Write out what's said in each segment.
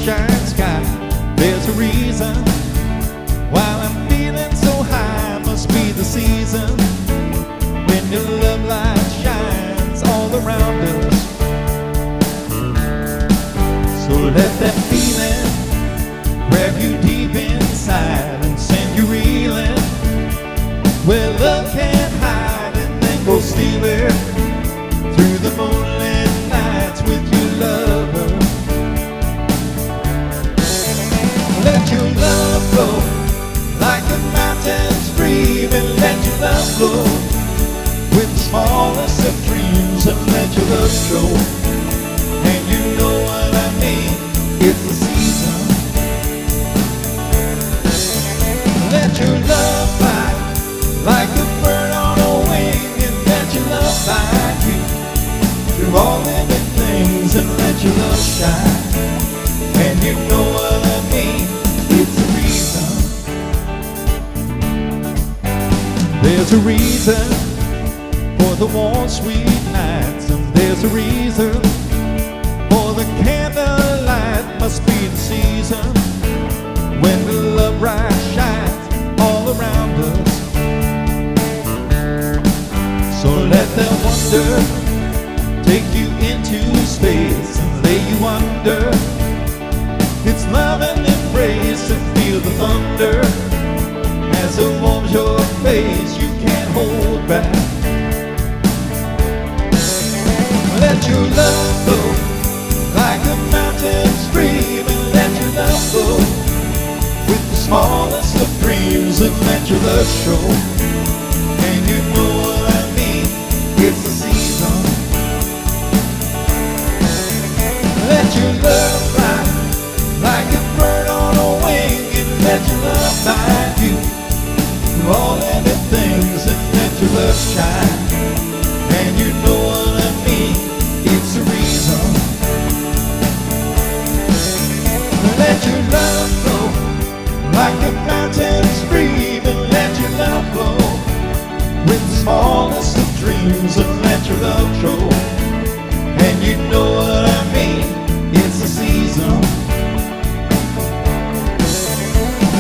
sunshine sky. There's a reason why I'm feeling so high. Must be the season when your love light shines all around us. So let that feeling grab you deep inside and send you reeling where love can't hide, and then go stealing through the moonlit nights with your lover. Let your love flow like the mountains stream, and let your love flow with the smallest of dreams, and let your love show. And you know what I mean, it's the season. Let your love fly like a bird on a wing, and let your love find you through all living things, and let your love shine. And you know what I mean, it's a reason. There's a reason for the warm sweet nights, and there's a reason for the candlelight. Must be the season when the love light shines all around us. So let that wonder take you into space and lay you under its love and embrace, and feel the thunder as it warms your face. You can't hold back. Let your love flow like a mountain stream, and let your love flow with the smallest of dreams, and let your love show. And you know what I mean, it's the season. Let your love fly like a bird on a wing, and let your love find you through all living things, and let your love shine. And you know what I mean, it's the reason. Let your love flow like a mountain stream, and let your love flow with the smallest of dreams, and let your love show. And you know what I mean, it's the season.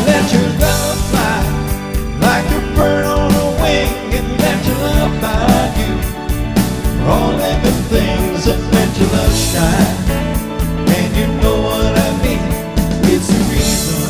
Let your love fly like a bird on a wing, and let your love find you for all living things, and let your love shine. And you know what I mean, it's the reason.